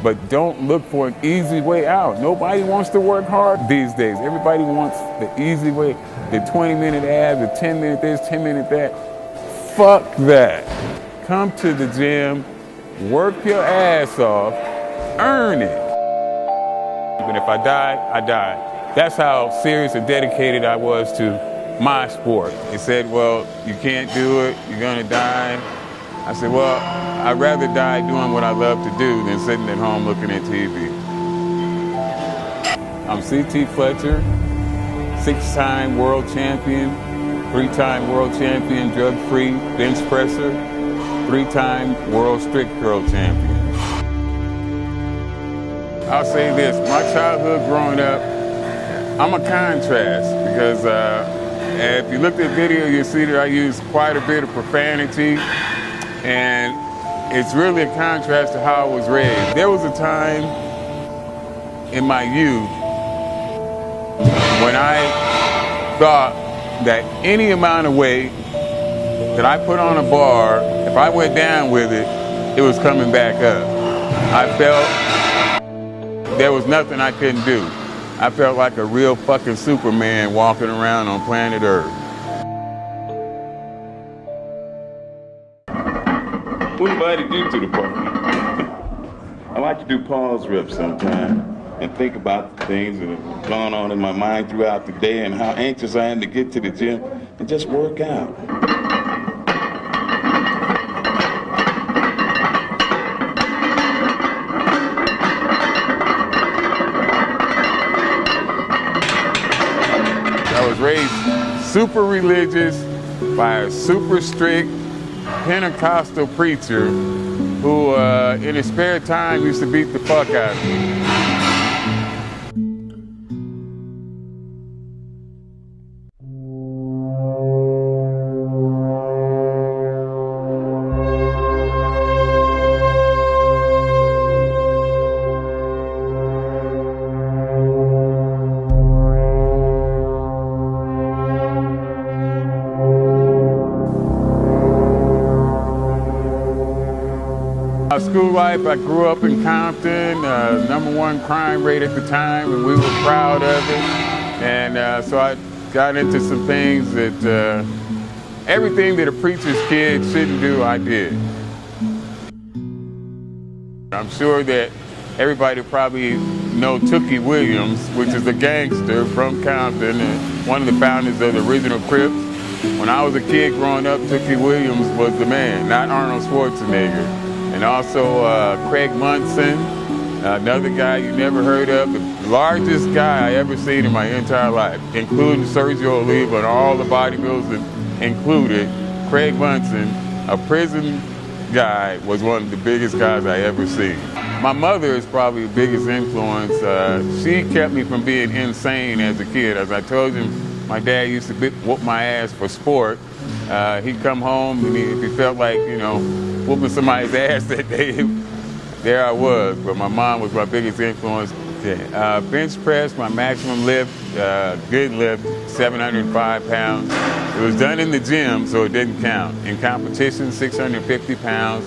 but don't look for an easy way out. Nobody wants to work hard these days. Everybody wants the easy way, the 20-minute abs, the 10-minute this, 10-minute that. Fuck that. Come to the gym, work your ass off, earn it. Even if I die, I die. That's how serious and dedicated I was to my sport. They said, well, you can't do it, you're gonna die. I said, well, I'd rather die doing what I love to do than sitting at home looking at TV. I'm CT Fletcher, 6-time world champion, 3-time world champion, drug-free bench presser, 3-time world strict curl champion. I'll say this, my childhood growing up, I'm a contrast because if you look at the video, you'll see that I use quite a bit of profanity, and it's really a contrast to how I was raised. There was a time in my youth when I thought that any amount of weight that I put on a bar, if I went down with it, it was coming back up. I felt there was nothing I couldn't do. I felt like a real fucking Superman walking around on planet Earth. What invited you to the party? I like to do pause reps sometime and think about the things that have gone on in my mind throughout the day and how anxious I am to get to the gym and just work out. I was raised super religious by a super strict Pentecostal preacher who in his spare time used to beat the fuck out of me. School life, I grew up in Compton, #1 crime rate at the time, and we were proud of it. And so I got into some things that everything that a preacher's kid shouldn't do, I did. I'm sure that everybody probably know Tookie Williams, which is a gangster from Compton and one of the founders of the original Crips. When I was a kid growing up, Tookie Williams was the man, not Arnold Schwarzenegger. And also Craig Munson, another guy you never heard of, the largest guy I ever seen in my entire life, including Sergio Oliva and all the bodybuilders included. Craig Munson, a prison guy, was one of the biggest guys I ever seen. My mother is probably the biggest influence. She kept me from being insane as a kid. As I told you, my dad used to whoop my ass for sport. He'd come home and if he felt like, you know, whooping somebody's ass that day, there I was. But my mom was my biggest influence. Bench press, my maximum lift, good lift, 705 pounds. It was done in the gym, so it didn't count. In competition, 650 pounds.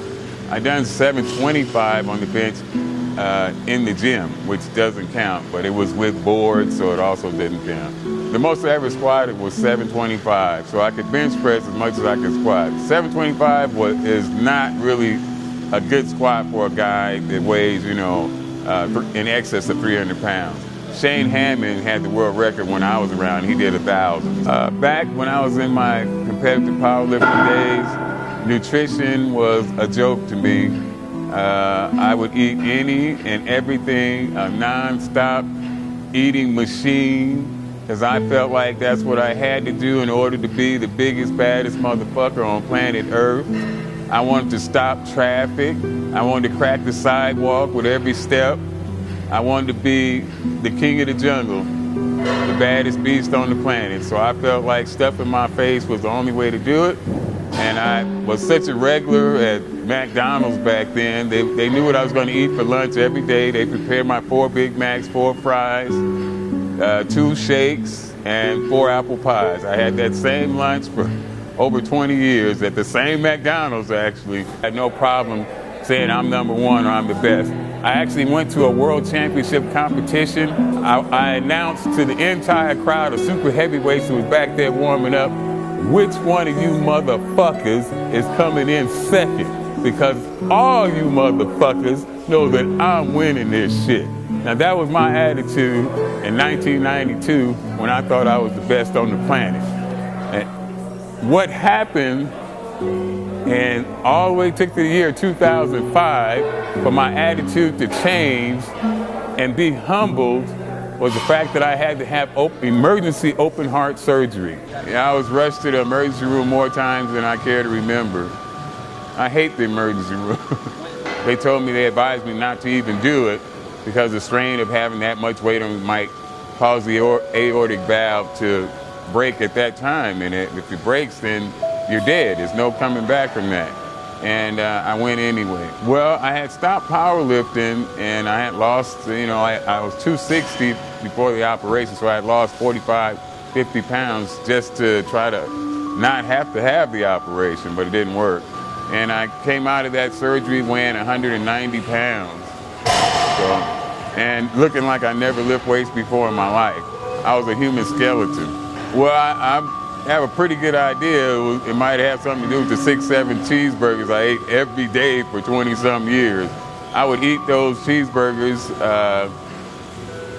I done 725 on the bench in the gym, which doesn't count, but it was with boards, so it also didn't count. The most I ever squatted was 725, so I could bench press as much as I could squat. 725 is not really a good squat for a guy that weighs, you know, in excess of 300 pounds. Shane Hammond had the world record when I was around. He did 1,000. Back when I was in my competitive powerlifting days, nutrition was a joke to me. I would eat any and everything, a non-stop eating machine, because I felt like that's what I had to do in order to be the biggest, baddest motherfucker on planet Earth. I wanted to stop traffic. I wanted to crack the sidewalk with every step. I wanted to be the king of the jungle, the baddest beast on the planet. So I felt like stuffing my face was the only way to do it. And I was such a regular at McDonald's back then. They knew what I was going to eat for lunch every day. They prepared my 4 Big Macs, 4 fries, 2 shakes, and 4 apple pies. I had that same lunch for over 20 years at the same McDonald's, actually. I had no problem saying I'm #1 or I'm the best. I actually went to a world championship competition. I announced to the entire crowd of super heavyweights who was back there warming up, which one of you motherfuckers is coming in second? Because all you motherfuckers know that I'm winning this shit. Now that was my attitude in 1992 when I thought I was the best on the planet. And what happened, and all the way took to the year 2005 for my attitude to change and be humbled, was the fact that I had to have emergency open heart surgery. I was rushed to the emergency room more times than I care to remember. I hate the emergency room. They told me, they advised me not to even do it because the strain of having that much weight on might cause the aortic valve to break at that time. And if it breaks, then you're dead. There's no coming back from that. And I went anyway. Well, I had stopped powerlifting and I had lost, I was 260 before the operation, so I had lost 45, 50 pounds just to try to not have to have the operation, but it didn't work. And I came out of that surgery weighing 190 pounds. And looking like I never lift weights before in my life. I was a human skeleton. Well, I have a pretty good idea. It might have something to do with the 6, 7 cheeseburgers I ate every day for 20-some years. I would eat those cheeseburgers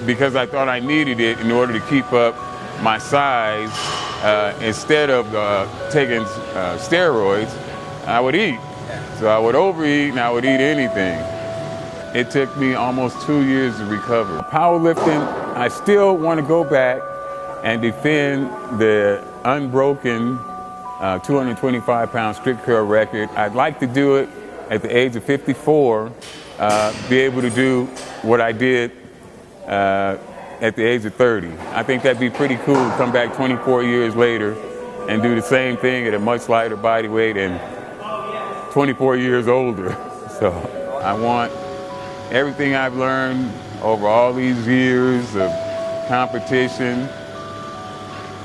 because I thought I needed it in order to keep up my size. Instead of taking steroids, I would eat. So I would overeat and I would eat anything. It took me almost 2 years to recover. Powerlifting, I still want to go back and defend the unbroken 225-pound strict curl record. I'd like to do it at the age of 54, be able to do what I did at the age of 30. I think that'd be pretty cool to come back 24 years later and do the same thing at a much lighter body weight and 24 years older. So I want everything I've learned over all these years of competition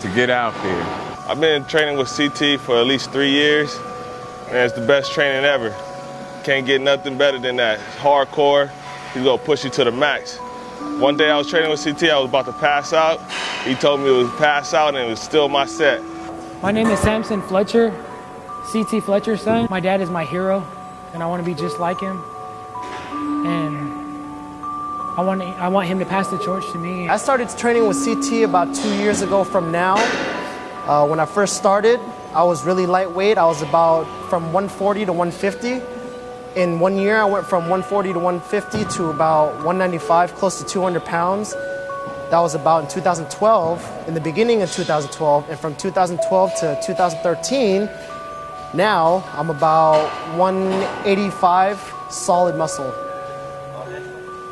to get out there. I've been training with CT for at least 3 years, and it's the best training ever. Can't get nothing better than that. It's hardcore. He's gonna push you to the max. One day I was training with CT, I was about to pass out. He told me it was pass out and it was still my set. My name is Samson Fletcher, CT Fletcher's son. My dad is my hero, and I want to be just like him. And I want him to pass the torch to me. I started training with CT about 2 years ago from now. When I first started, I was really lightweight. I was about from 140 to 150. In 1 year, I went from 140 to 150 to about 195, close to 200 pounds. That was about in 2012, in the beginning of 2012. And from 2012 to 2013, now I'm about 185 solid muscle.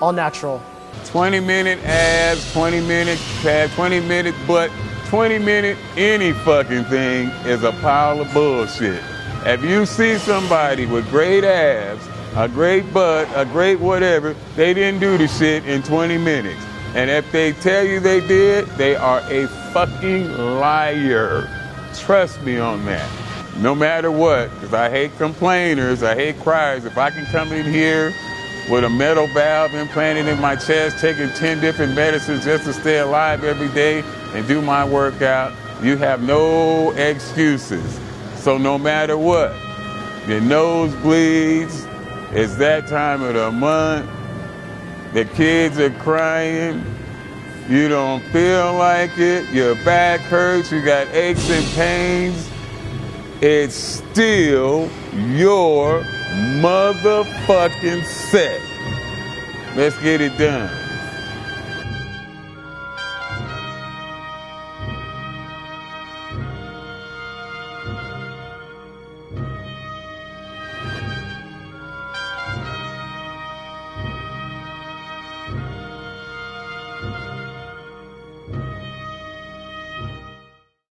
All natural. 20-minute abs, 20-minute calf, 20-minute butt, 20-minute any fucking thing is a pile of bullshit. If you see somebody with great abs, a great butt, a great whatever, they didn't do the shit in 20 minutes. And if they tell you they did, they are a fucking liar. Trust me on that. No matter what, because I hate complainers, I hate criers. If I can come in here with a metal valve implanted in my chest, taking 10 different medicines just to stay alive every day and do my workout, you have no excuses. So no matter what, your nose bleeds, it's that time of the month, the kids are crying, you don't feel like it, your back hurts, you got aches and pains, it's still your motherfucking set. Let's get it done.